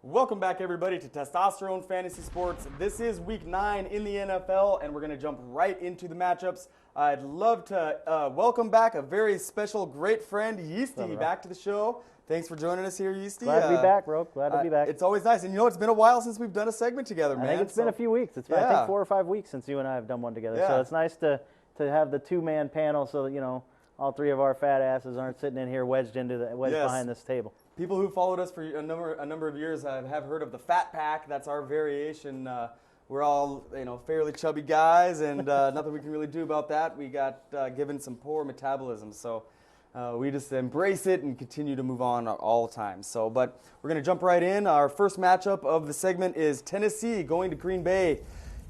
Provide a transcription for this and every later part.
Welcome back, everybody, to Testosterone Fantasy Sports. This is week 9 in the NFL, and we're going to jump right into the matchups. I'd love to welcome back a very special, great friend, Yeasty, back to the show. Thanks for joining us here, Yeasty. Glad to be back, bro. Glad to be back. It's always nice. And you know, it's been a while since we've done a segment together, man. I think it's been a few weeks. It's been, I think, 4 or 5 weeks since you and I have done one together. Yeah. So it's nice to have the two-man panel so that, you know, all three of our fat asses aren't sitting in here wedged behind this table. People who followed us for a number of years have heard of the Fat Pack. That's our variation. We're all, fairly chubby guys, and nothing we can really do about that. We got given some poor metabolism, so we just embrace it and continue to move on all the time. But we're going to jump right in. Our first matchup of the segment is Tennessee going to Green Bay.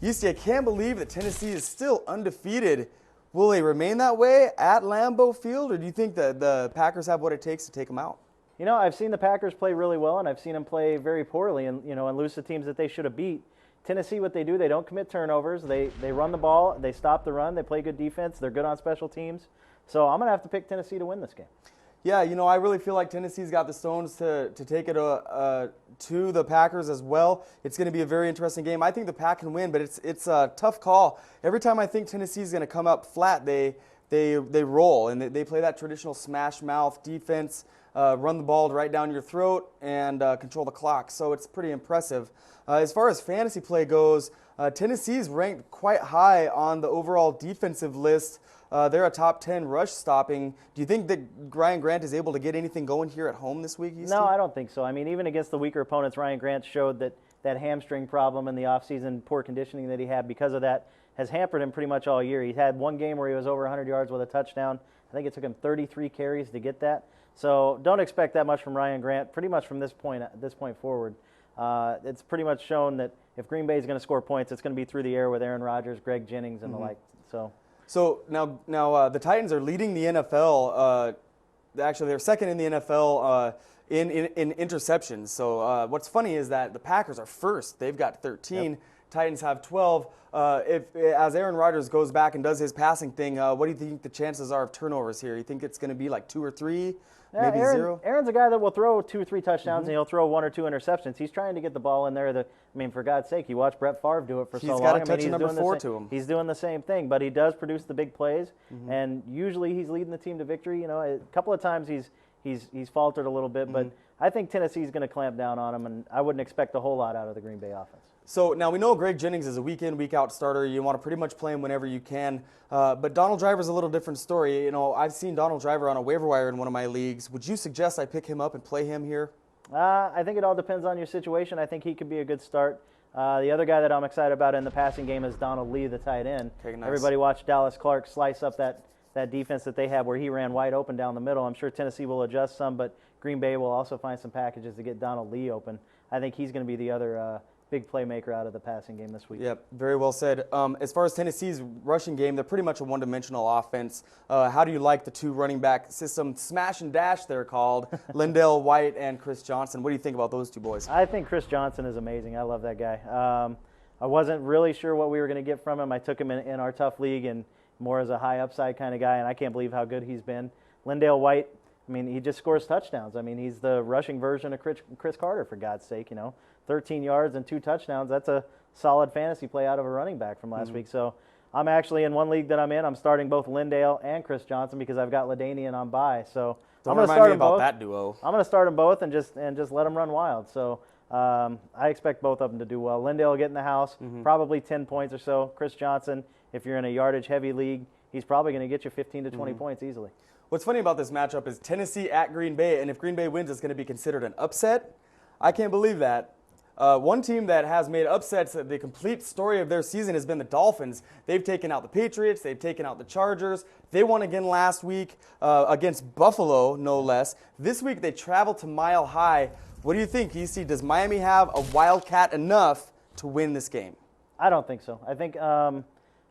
Yeasty, I can't believe that Tennessee is still undefeated. Will they remain that way at Lambeau Field, or do you think that the Packers have what it takes to take them out? You know, I've seen the Packers play really well, and I've seen them play very poorly and lose to teams that they should have beat. Tennessee, what they do, they don't commit turnovers. They run the ball. They stop the run. They play good defense. They're good on special teams. So I'm going to have to pick Tennessee to win this game. Yeah, I really feel like Tennessee's got the stones to take it to the Packers as well. It's going to be a very interesting game. I think the Pack can win, but it's a tough call. Every time I think Tennessee's going to come up flat, they roll, and they play that traditional smash mouth defense, run the ball right down your throat, and control the clock. So it's pretty impressive. As far as fantasy play goes, Tennessee's ranked quite high on the overall defensive list. They're a top 10 rush stopping. Do you think that Ryan Grant is able to get anything going here at home this week, Easty? No, I don't think so. I mean, even against the weaker opponents, Ryan Grant showed that hamstring problem in the offseason, poor conditioning that he had because of that, has hampered him pretty much all year. He had one game where he was over 100 yards with a touchdown. I think it took him 33 carries to get that. So don't expect that much from Ryan Grant pretty much from this point forward. It's pretty much shown that if Green Bay is going to score points, it's going to be through the air with Aaron Rodgers, Greg Jennings, and the like. So now the Titans are leading the NFL. Actually, they're second in the NFL in interceptions. So what's funny is that the Packers are first. They've got 13. Yep. Titans have 12. As Aaron Rodgers goes back and does his passing thing, what do you think the chances are of turnovers here? You think it's going to be like 2 or 3? Yeah, maybe 0? Aaron's a guy that will throw 2 or 3 touchdowns, and he'll throw 1 or 2 interceptions. He's trying to get the ball in there. For God's sake, you watch Brett Favre do it for so long. He's got to touch number 4 to him. He's doing the same thing, but he does produce the big plays, and usually he's leading the team to victory. A couple of times he's faltered a little bit, but I think Tennessee's going to clamp down on him, and I wouldn't expect a whole lot out of the Green Bay offense. So now we know Greg Jennings is a week-in, week-out starter. You want to pretty much play him whenever you can. But Donald Driver's a little different story. I've seen Donald Driver on a waiver wire in one of my leagues. Would you suggest I pick him up and play him here? I think it all depends on your situation. I think he could be a good start. The other guy that I'm excited about in the passing game is Donald Lee, the tight end. Okay, nice. Everybody watched Dallas Clark slice up that defense that they have where he ran wide open down the middle. I'm sure Tennessee will adjust some, but Green Bay will also find some packages to get Donald Lee open. I think he's going to be the other big playmaker out of the passing game this week. Yep, very well said. As far as Tennessee's rushing game, they're pretty much a one-dimensional offense. How do you like the 2 running back system? Smash and dash, they're called. Lindell White and Chris Johnson. What do you think about those 2 boys? I think Chris Johnson is amazing. I love that guy. I wasn't really sure what we were going to get from him. I took him in our tough league and more as a high upside kind of guy, and I can't believe how good he's been. Lindell White, he just scores touchdowns. He's the rushing version of Chris Carter, for God's sake, 13 yards and 2 touchdowns. That's a solid fantasy play out of a running back from last week. So I'm actually in one league that I'm in. I'm starting both Lindale and Chris Johnson because I've got LaDainian on bye. So Don't I'm going to remind start me them about both. that duo. I'm going to start them both and just let them run wild. So I expect both of them to do well. Lindale will get in the house, probably 10 points or so. Chris Johnson, if you're in a yardage-heavy league, he's probably going to get you 15 to 20 points easily. What's funny about this matchup is Tennessee at Green Bay, and if Green Bay wins, it's going to be considered an upset. I can't believe that. One team that has made upsets, the complete story of their season has been the Dolphins. They've taken out the Patriots. They've taken out the Chargers. They won again last week against Buffalo, no less. This week they travel to Mile High. What do you think, EC? Does Miami have a wildcat enough to win this game? I don't think so. I think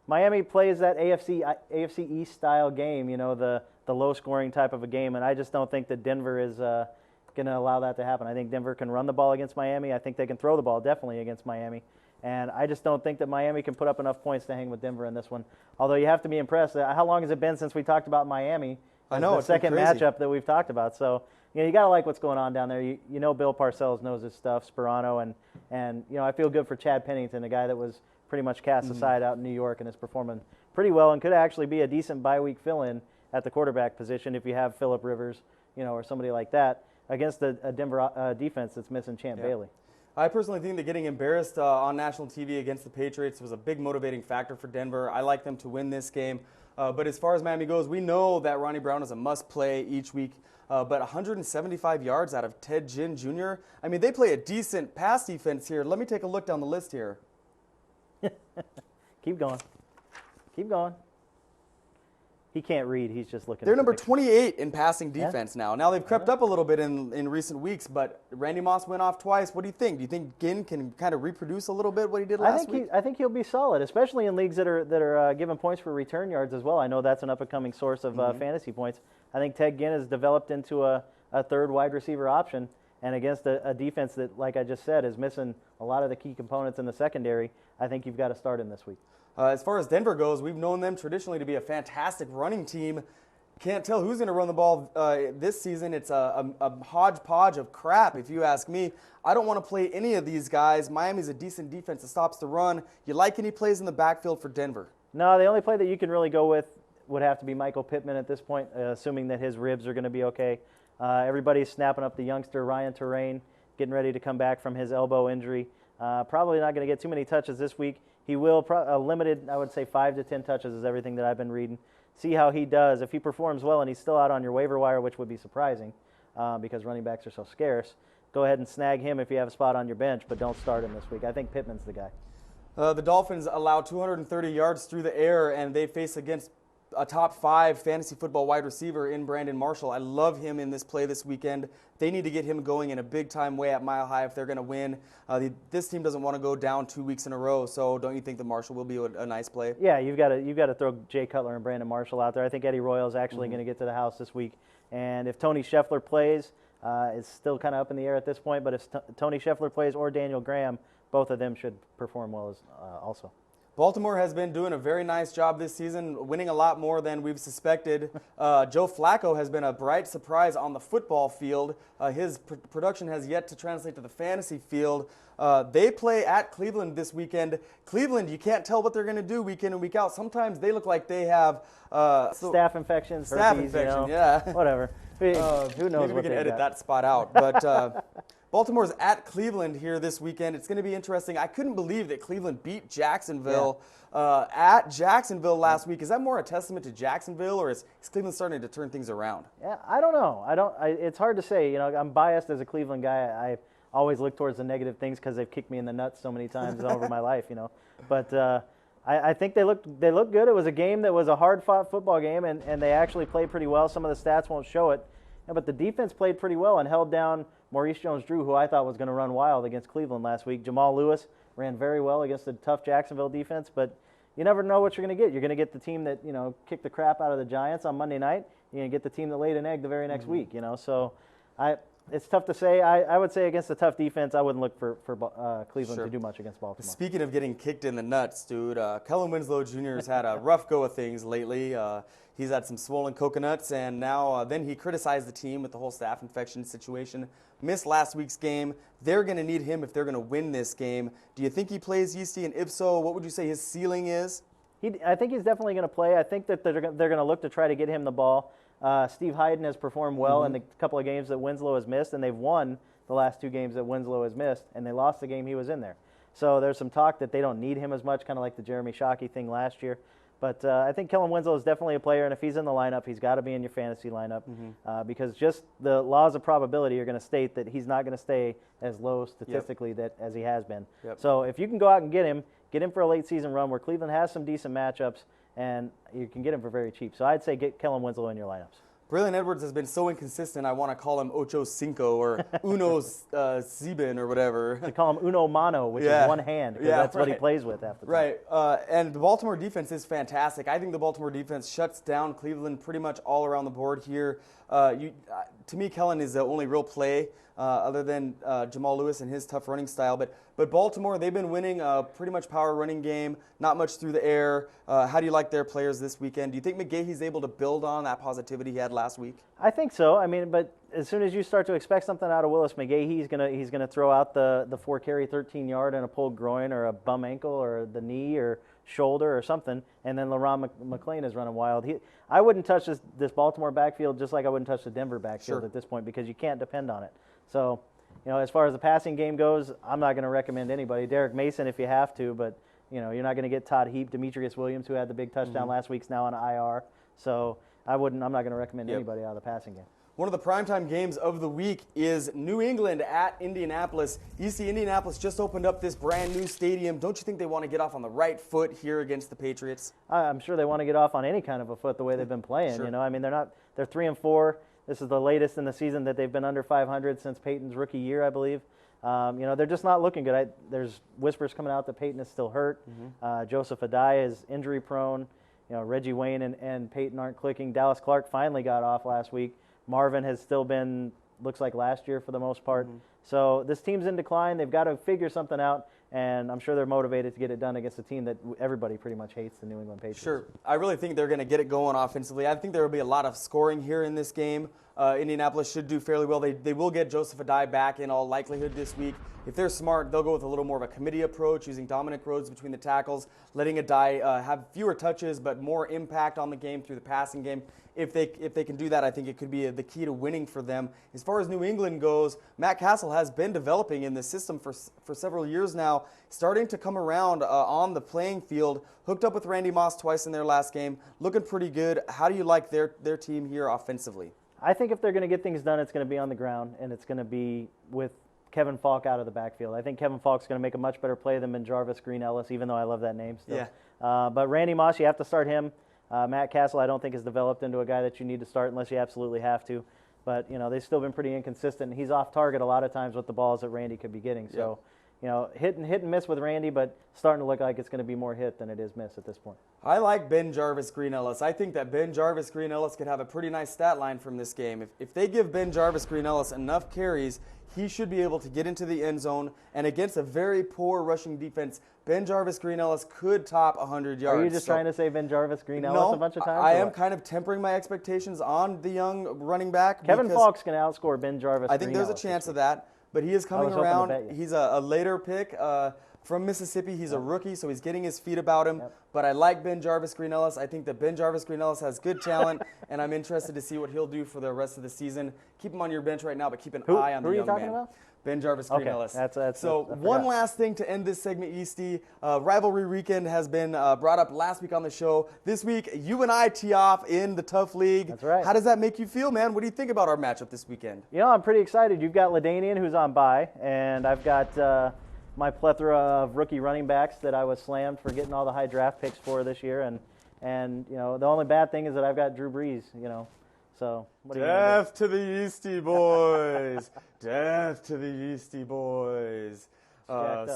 Miami plays that AFC East style game, the low-scoring type of a game, and I just don't think that Denver is going to allow that to happen. I think Denver can run the ball against Miami. I think they can throw the ball definitely against Miami. And I just don't think that Miami can put up enough points to hang with Denver in this one. Although you have to be impressed. How long has it been since we talked about Miami? I know, the it's been second crazy. matchup that we've talked about. So you got to like what's going on down there. You know Bill Parcells knows his stuff, Sperano, and I feel good for Chad Pennington, a guy that was pretty much cast aside out in New York and is performing pretty well and could actually be a decent bye-week fill-in at the quarterback position if you have Phillip Rivers, or somebody like that against a Denver defense that's missing Champ Bailey. I personally think that getting embarrassed on national TV against the Patriots was a big motivating factor for Denver. I like them to win this game. But as far as Miami goes, we know that Ronnie Brown is a must-play each week. But 175 yards out of Ted Ginn Jr. I mean, they play a decent pass defense here. Let me take a look down the list here. Keep going. Keep going. He can't read. He's just looking. They're number 28 in passing defense now. Now they've crept up a little bit in recent weeks, but Randy Moss went off twice. What do you think? Do you think Ginn can kind of reproduce a little bit what he did last week? I think he'll be solid, especially in leagues that are giving points for return yards as well. I know that's an up-and-coming source of fantasy points. I think Ted Ginn has developed into a third wide receiver option, and against a defense that, like I just said, is missing a lot of the key components in the secondary, I think you've got to start him this week. As far as Denver goes, we've known them traditionally to be a fantastic running team. Can't tell who's going to run the ball this season. It's a hodgepodge of crap, if you ask me. I don't want to play any of these guys. Miami's a decent defense that stops the run. You like any plays in the backfield for Denver? No, the only play that you can really go with would have to be Michael Pittman at this point, assuming that his ribs are going to be okay. Everybody's snapping up the youngster Ryan Terrain, getting ready to come back from his elbow injury. Probably not going to get too many touches this week. He will limited, I would say 5 to 10 touches is everything that I've been reading. See how he does. If he performs well and he's still out on your waiver wire, which would be surprising because running backs are so scarce, go ahead and snag him if you have a spot on your bench, but don't start him this week. I think Pittman's the guy. The Dolphins allow 230 yards through the air, and they face against a top 5 fantasy football wide receiver in Brandon Marshall. I love him in this play this weekend. They need to get him going in a big-time way at Mile High if they're going to win. This team doesn't want to go down 2 weeks in a row, so don't you think that Marshall will be a nice play? Yeah, you've got to throw Jay Cutler and Brandon Marshall out there. I think Eddie Royal is actually going to get to the house this week. And if Tony Scheffler plays, it's still kind of up in the air at this point, but if Tony Scheffler plays or Daniel Graham, both of them should perform well also. Baltimore has been doing a very nice job this season, winning a lot more than we've suspected. Joe Flacco has been a bright surprise on the football field. His production has yet to translate to the fantasy field. They play at Cleveland this weekend. Cleveland, you can't tell what they're going to do week in and week out. Sometimes they look like they have staph infections, herpes, yeah. Whatever. Who knows? Maybe we can edit that spot out. But Baltimore's at Cleveland here this weekend. It's going to be interesting. I couldn't believe that Cleveland beat Jacksonville at Jacksonville last week. Is that more a testament to Jacksonville, or is Cleveland starting to turn things around? Yeah, I don't know. It's hard to say. I'm biased as a Cleveland guy. I always look towards the negative things because they've kicked me in the nuts so many times over my life. But I think they look good. It was a game that was a hard-fought football game, and they actually played pretty well. Some of the stats won't show it, but the defense played pretty well and held down Maurice Jones-Drew, who I thought was going to run wild against Cleveland last week. Jamal Lewis ran very well against a tough Jacksonville defense, but you never know what you're going to get. You're going to get the team that kicked the crap out of the Giants on Monday night. You're going to get the team that laid an egg the very next week. So it's tough to say. I would say against a tough defense, I wouldn't look for Cleveland to do much against Baltimore. Speaking of getting kicked in the nuts, dude, Kellen Winslow Jr. has had a rough go of things lately. He's had some swollen coconuts, and now then he criticized the team with the whole staph infection situation. Missed last week's game. They're going to need him if they're going to win this game. Do you think he plays, Yeasty? And if so, what would you say his ceiling is? I think he's definitely going to play. I think that they're going to look to try to get him the ball. Steve Hyden has performed well in the couple of games that Winslow has missed, and they've won the last 2 games that Winslow has missed, and they lost the game he was in there. So there's some talk that they don't need him as much, kind of like the Jeremy Shockey thing last year. But I think Kellen Winslow is definitely a player, and if he's in the lineup, he's got to be in your fantasy lineup because just the laws of probability are going to state that he's not going to stay as low statistically as he has been. So if you can go out and get him for a late season run where Cleveland has some decent matchups, and you can get him for very cheap. So I'd say get Kellen Winslow in your lineups. Braylon Edwards has been so inconsistent, I want to call him Ocho Cinco or Uno Sieben or whatever. They call him Uno Mano, which is one hand, because that's what he plays with half the time. Right, and the Baltimore defense is fantastic. I think the Baltimore defense shuts down Cleveland pretty much all around the board here. to me, Kellen is the only real play other than Jamal Lewis and his tough running style. But Baltimore, they've been winning pretty much power running game, not much through the air. How do you like their players this weekend? Do you think McGahee's able to build on that positivity he had last week? I think so. I mean, but as soon as you start to expect something out of Willis McGahee, he's gonna throw out the 4-carry 13-yard and a pulled groin or a bum ankle or the knee or shoulder or something, and then LaRon McClain is running wild. I wouldn't touch this Baltimore backfield just like I wouldn't touch the Denver backfield at this point because you can't depend on it. So, as far as the passing game goes, I'm not going to recommend anybody. Derek Mason if you have to, but you're not going to get Todd Heap. Demetrius Williams, who had the big touchdown last week, is now on IR. So I'm not going to recommend anybody out of the passing game. One of the primetime games of the week is New England at Indianapolis. You see, Indianapolis just opened up this brand new stadium. Don't you think they want to get off on the right foot here against the Patriots? I'm sure they want to get off on any kind of a foot the way they've been playing. Sure. I mean, they're 3-4. This is the latest in the season that they've been under 500 since Peyton's rookie year, I believe. They're just not looking good. There's whispers coming out that Peyton is still hurt. Joseph Adai is injury prone. Reggie Wayne and Peyton aren't clicking. Dallas Clark finally got off last week. Marvin has still been, looks like last year for the most part. So this team's in decline. They've got to figure something out, and I'm sure they're motivated to get it done against a team that everybody pretty much hates, the New England Patriots. Sure. I really think they're going to get it going offensively. I think there will be a lot of scoring here in this game. Indianapolis should do fairly well. They will get Joseph Adai back in all likelihood this week. If they're smart, they'll go with a little more of a committee approach, using Dominic Rhodes between the tackles, letting Adai have fewer touches but more impact on the game through the passing game. If they can do that, I think it could be the key to winning for them. As far as New England goes, Matt Castle has been developing in this system for several years now, starting to come around on the playing field, hooked up with Randy Moss twice in their last game, looking pretty good. How do you like their team here offensively? I think if they're going to get things done, it's going to be on the ground, and it's going to be with Kevin Falk out of the backfield. I think Kevin Falk's going to make a much better play than Jarvis Green Ellis, even though I love that name still. Yeah. But Randy Moss, you have to start him. Matt Castle, I don't think, has developed into a guy that you need to start unless you absolutely have to. But, they've still been pretty inconsistent. He's off target a lot of times with the balls that Randy could be getting. So, hit and miss with Randy, but starting to look like it's going to be more hit than it is miss at this point. I like Ben Jarvis Green Ellis. I think that Ben Jarvis Green Ellis could have a pretty nice stat line from this game. If they give Ben Jarvis Green Ellis enough carries, he should be able to get into the end zone. And against a very poor rushing defense, Ben Jarvis Green Ellis could top 100 yards. Are you just trying to say Ben Jarvis Green Ellis a bunch of times? I am kind of tempering my expectations on the young running back. Kevin Falk's going to outscore Ben Jarvis Green Ellis. I think there's a chance of that. But he is coming around. He's a later pick from Mississippi. He's a rookie, so he's getting his feet about him. But I like Ben Jarvis Green Ellis. I think that Ben Jarvis Green Ellis has good talent, and I'm interested to see what he'll do for the rest of the season. Keep him on your bench right now, but keep an eye on the young man. Who are you talking about? Ben Jarvis Green Ellis. So one last thing to end this segment, Easty. Rivalry weekend has been brought up last week on the show. This week, you and I tee off in the Tough League. That's right. How does that make you feel, man? What do you think about our matchup this weekend? I'm pretty excited. You've got LaDainian, who's on bye, and I've got my plethora of rookie running backs that I was slammed for getting all the high draft picks for this year. And the only bad thing is that I've got Drew Brees, So what do you Death to the Easty boys. Death to the Easty boys.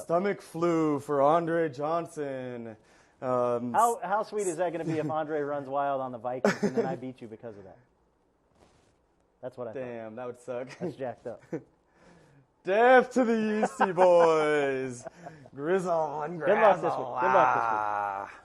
Stomach flu for Andre Johnson. How sweet is that going to be if Andre runs wild on the Vikings and then I beat you because of that? That's what I thought. Damn, that would suck. That's jacked up. Death to the Easty boys. Grizzle and Grazzle. Good luck this week.